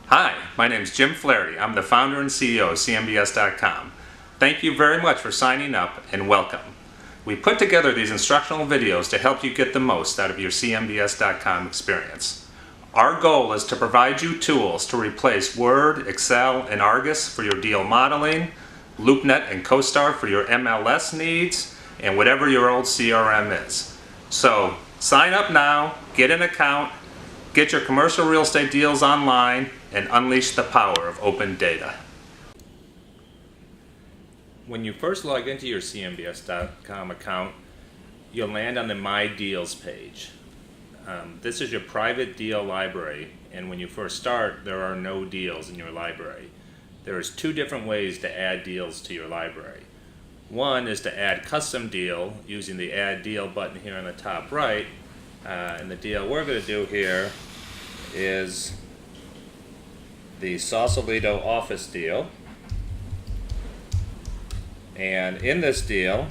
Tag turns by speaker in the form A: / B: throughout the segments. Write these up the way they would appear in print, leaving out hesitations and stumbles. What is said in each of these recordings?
A: Hi, my name is Jim Flaherty. I'm the founder and CEO of CMBS.com. Thank you very much for signing up and welcome. We put together these instructional videos to help you get the most out of your CMBS.com experience. Our goal is to provide you tools to replace Word, Excel, and Argus for your deal modeling, LoopNet and CoStar for your MLS needs, and whatever your old CRM is. So sign up now, get an account, get your commercial real estate deals online, and unleash the power of open data. When you first log into your CMBS.com account, you'll land on the My Deals page. This is your private deal library, and when you first start, there are no deals in your library. There's two different ways to add deals to your library. One is to add custom deal using the Add Deal button here on the top right, and the deal we're going to do here is the Sausalito office deal. And in this deal,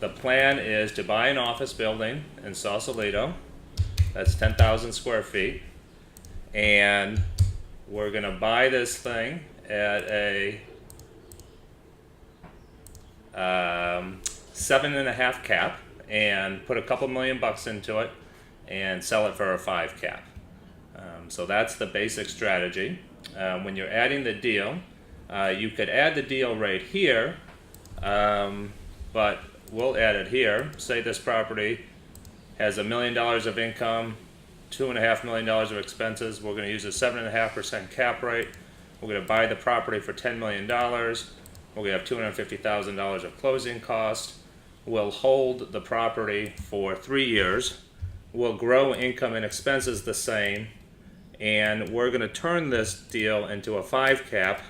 A: the plan is to buy an office building in Sausalito. That's 10,000 square feet. And we're going to buy this thing at a 7.5 cap and put a couple $1,000,000 into it and sell it for a 5 cap. So that's the basic strategy. When you're adding the deal, you could add the deal right here, but we'll add it here. Say this property has $1 million of income, $2.5 million of expenses. We're going to use a 7.5% cap rate. We're going to buy the property for $10 million. We're going to have $250,000 of closing costs. We'll hold the property for 3 years. We'll grow income and expenses the same, and we're going to turn this deal into a 5 cap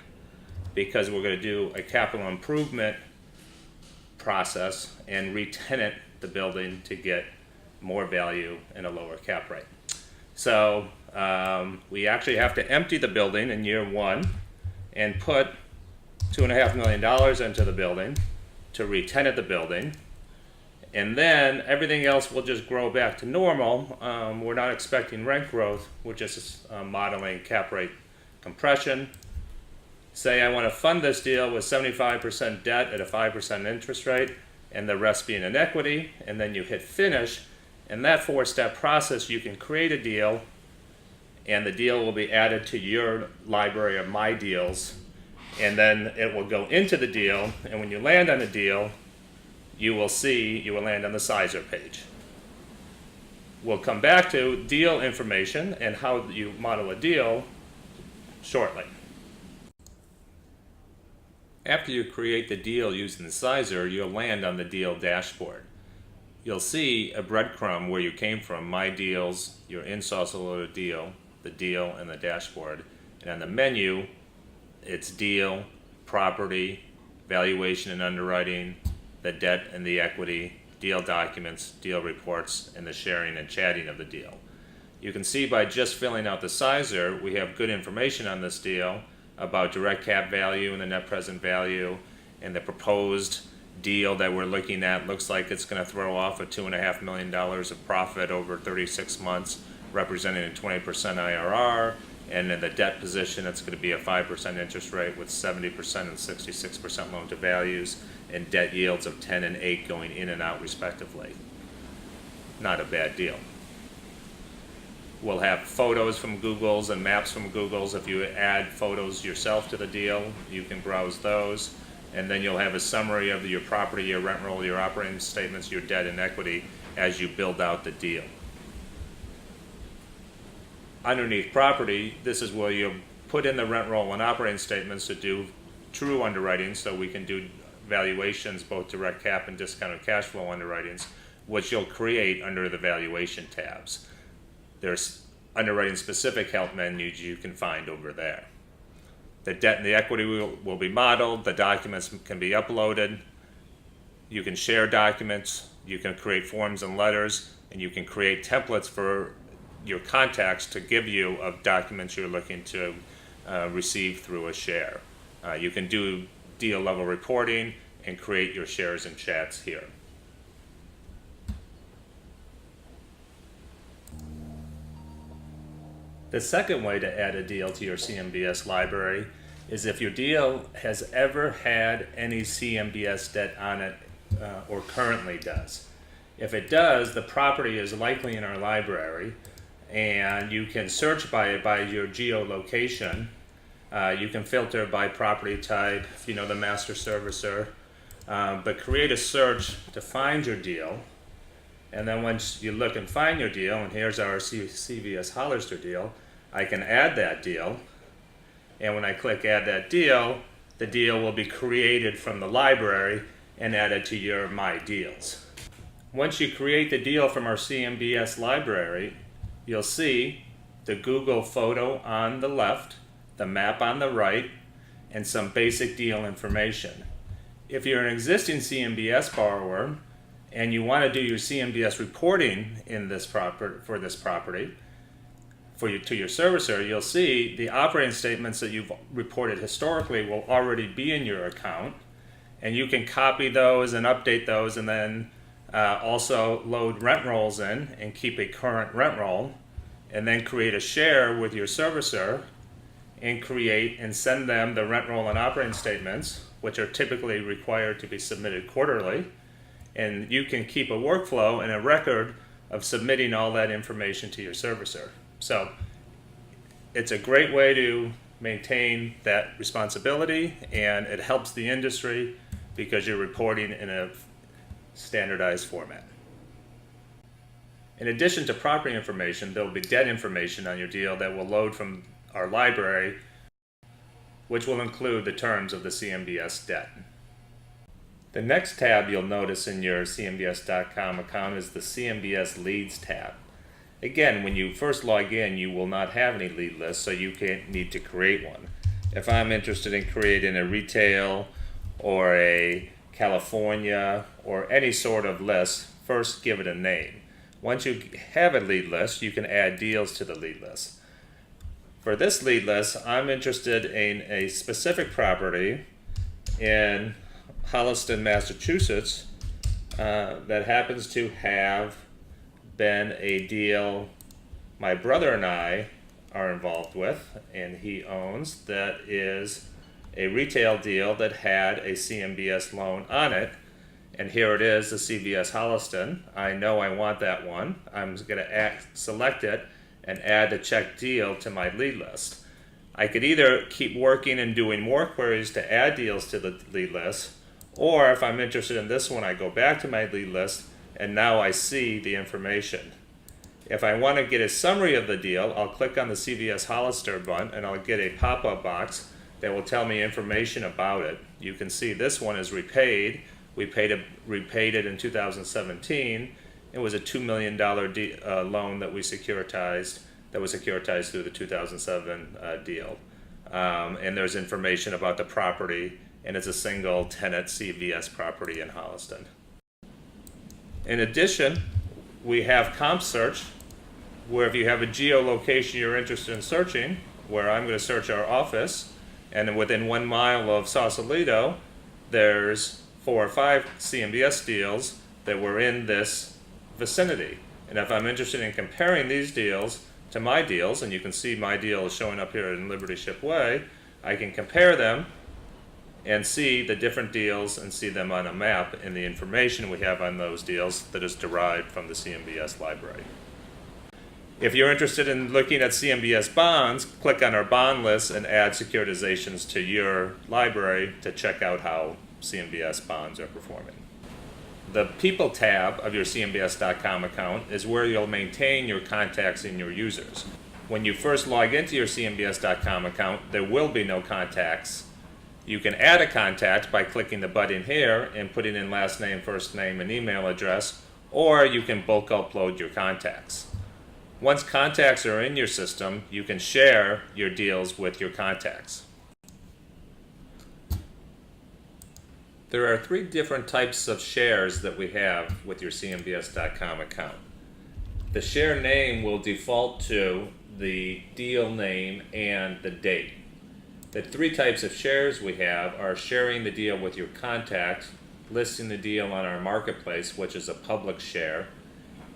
A: because we're going to do a capital improvement process and re-tenant the building to get more value and a lower cap rate. So we actually have to empty the building in year 1 and put $2.5 million into the building to re-tenant the building. And then everything else will just grow back to normal. We're not expecting rent growth. We're just modeling cap rate compression. Say I want to fund this deal with 75% debt at a 5% interest rate and the rest being in equity, and then you hit finish. In that 4-step process, you can create a deal, and the deal will be added to your library of My Deals, and then it will go into the deal, and when you land on the deal, you will land on the Sizer page. We'll come back to deal information and how you model a deal shortly. After you create the deal using the Sizer, you'll land on the deal dashboard. You'll see a breadcrumb where you came from, My Deals, your in Sausalito deal, the deal, and the dashboard. And on the menu, it's deal, property, valuation and underwriting, the debt and the equity, deal documents, deal reports, and the sharing and chatting of the deal. You can see by just filling out the Sizer, we have good information on this deal about direct cap value and the net present value, and the proposed deal that we're looking at looks like it's going to throw off a $2.5 million of profit over 36 months, representing a 20% IRR, and in the debt position it's going to be a 5% interest rate with 70% and 66% loan to values, and debt yields of 10 and 8 going in and out respectively. Not a bad deal. We'll have photos from Google's and maps from Google's. If you add photos yourself to the deal, you can browse those. And then you'll have a summary of your property, your rent roll, your operating statements, your debt and equity as you build out the deal. Underneath property, this is where you'll put in the rent roll and operating statements to do true underwriting, so we can do valuations, both direct cap and discounted cash flow underwritings, which you'll create under the valuation tabs. There's underwriting specific help menus you can find over there. The debt and the equity will be modeled, the documents can be uploaded, you can share documents, you can create forms and letters, and you can create templates for your contacts to give you of documents you're looking to receive through a share. You can do deal level reporting and create your shares and chats here. The second way to add a deal to your CMBS library is if your deal has ever had any CMBS debt on it or currently does. If it does, the property is likely in our library, and you can search by it by your geolocation. You can filter by property type, if you know the master servicer, but create a search to find your deal. And then once you look and find your deal, and here's our CVS Hollister deal, I can add that deal. And when I click add that deal, the deal will be created from the library and added to your My Deals. Once you create the deal from our CMBS library, you'll see the Google photo on the left, the map on the right, and some basic deal information. If you're an existing CMBS borrower and you want to do your CMBS reporting in this for this property, to your servicer, you'll see the operating statements that you've reported historically will already be in your account, and you can copy those and update those, and then also load rent rolls in and keep a current rent roll, and then create a share with your servicer and create and send them the rent roll and operating statements, which are typically required to be submitted quarterly. And you can keep a workflow and a record of submitting all that information to your servicer. So it's a great way to maintain that responsibility, and it helps the industry because you're reporting in a standardized format. In addition to property information, there will be debt information on your deal that will load from our library, which will include the terms of the CMBS debt. The next tab you'll notice in your CMBS.com account is the CMBS Leads tab. Again, when you first log in, you will not have any lead lists, so you need to create one. If I'm interested in creating a retail or a California or any sort of list, first give it a name. Once you have a lead list, you can add deals to the lead list. For this lead list, I'm interested in a specific property in Holliston, Massachusetts, that happens to have been a deal my brother and I are involved with, and he owns, that is a retail deal that had a CMBS loan on it. And here it is, the CVS Holliston. I know I want that one. I'm going to select it and add the check deal to my lead list. I could either keep working and doing more queries to add deals to the lead list, or if I'm interested in this one, I go back to my lead list and now I see the information. If I want to get a summary of the deal, I'll click on the CVS Hollister button and I'll get a pop-up box that will tell me information about it. You can see this one is repaid. We repaid it in 2017. It was a $2 million loan that we securitized, that was securitized through the 2007 deal. And there's information about the property, and it's a single tenant CVS property in Holliston. In addition, we have Comp Search, where if you have a geolocation you're interested in searching, where I'm going to search our office, and within 1 mile of Sausalito, there's 4 or 5 CMBS deals that were in this vicinity. And if I'm interested in comparing these deals to my deals, and you can see my deal is showing up here in Liberty Ship Way, I can compare them and see the different deals and see them on a map and the information we have on those deals that is derived from the CMBS library. If you're interested in looking at CMBS bonds, click on our bond list and add securitizations to your library to check out how CMBS bonds are performing. The People tab of your CMBS.com account is where you'll maintain your contacts and your users. When you first log into your CMBS.com account, there will be no contacts. You can add a contact by clicking the button here and putting in last name, first name, and email address, or you can bulk upload your contacts. Once contacts are in your system, you can share your deals with your contacts. There are 3 different types of shares that we have with your CMBS.com account. The share name will default to the deal name and the date. The 3 types of shares we have are sharing the deal with your contact, listing the deal on our marketplace, which is a public share,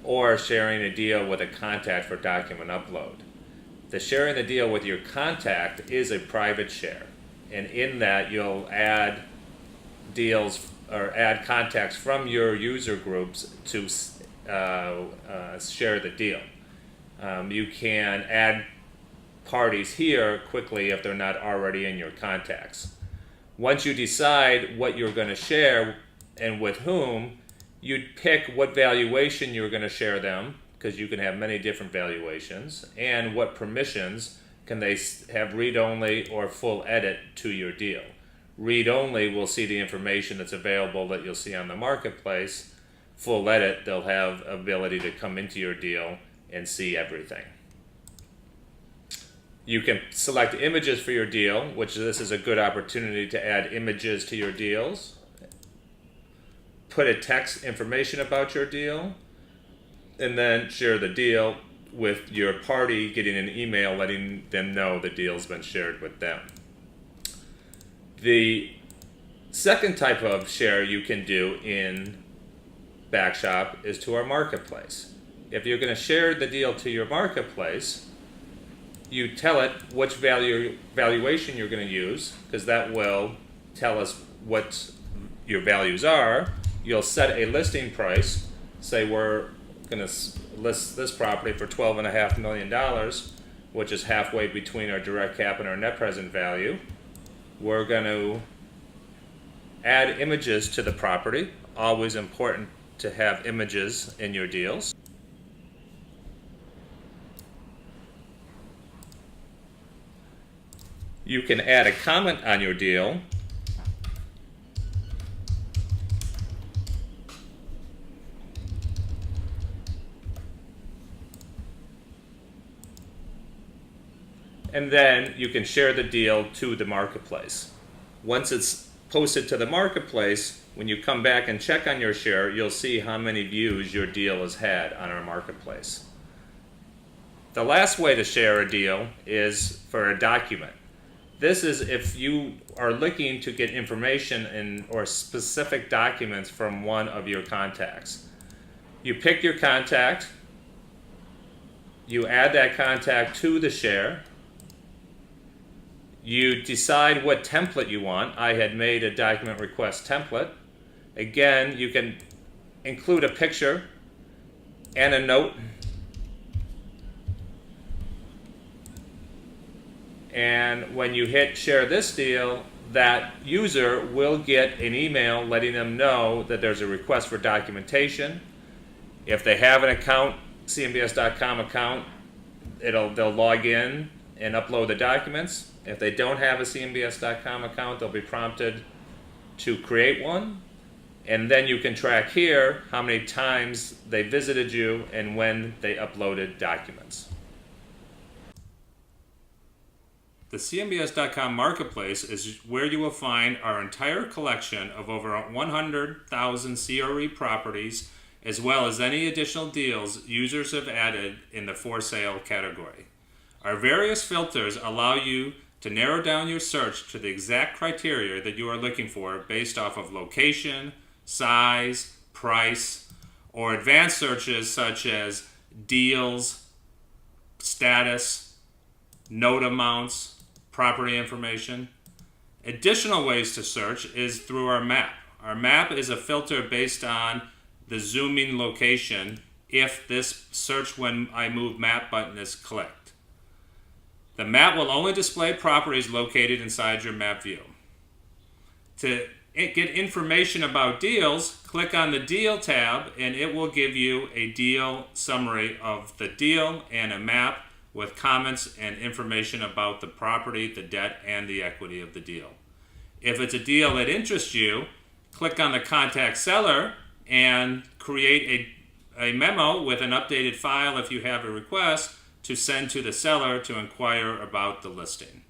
A: or sharing a deal with a contact for document upload. The sharing the deal with your contact is a private share, and in that you'll add deals or add contacts from your user groups to share the deal. You can add parties here quickly if they're not already in your contacts. Once you decide what you're going to share and with whom, you'd pick what valuation you're going to share them, because you can have many different valuations, and what permissions can they have read-only or full edit to your deal. Read-only will see the information that's available that you'll see on the marketplace. Full edit, they'll have ability to come into your deal and see everything. You can select images for your deal, which this is a good opportunity to add images to your deals. Put a text information about your deal, and then share the deal with your party, getting an email letting them know the deal's been shared with them. The second type of share you can do in Backshop is to our marketplace. If you're going to share the deal to your marketplace, you tell it which valuation you're going to use, because that will tell us what your values are. You'll set a listing price. Say we're going to list this property for $12.5 million, which is halfway between our direct cap and our net present value. We're going to add images to the property. Always important to have images in your deals. You can add a comment on your deal. And then you can share the deal to the marketplace. Once it's posted to the marketplace, when you come back and check on your share, you'll see how many views your deal has had on our marketplace. The last way to share a deal is for a document. This is if you are looking to get information or specific documents from one of your contacts. You pick your contact, you add that contact to the share, you decide what template you want. I had made a document request template. Again, you can include a picture and a note. And when you hit share this deal, that user will get an email letting them know that there's a request for documentation. If they have an account, CMBS.com account, they'll log in and upload the documents. If they don't have a CMBS.com account, they'll be prompted to create one. And then you can track here how many times they visited you and when they uploaded documents. The CMBS.com marketplace is where you will find our entire collection of over 100,000 CRE properties, as well as any additional deals users have added in the for sale category. Our various filters allow you to narrow down your search to the exact criteria that you are looking for based off of location, size, price, or advanced searches such as deals, status, note amounts, property information. Additional ways to search is through our map. Our map is a filter based on the zooming location if this search when I move map button is clicked. The map will only display properties located inside your map view. To get information about deals, click on the Deal tab and it will give you a deal summary of the deal and a map with comments and information about the property, the debt, and the equity of the deal. If it's a deal that interests you, click on the Contact Seller and create a memo with an updated file if you have a request to send to the seller to inquire about the listing.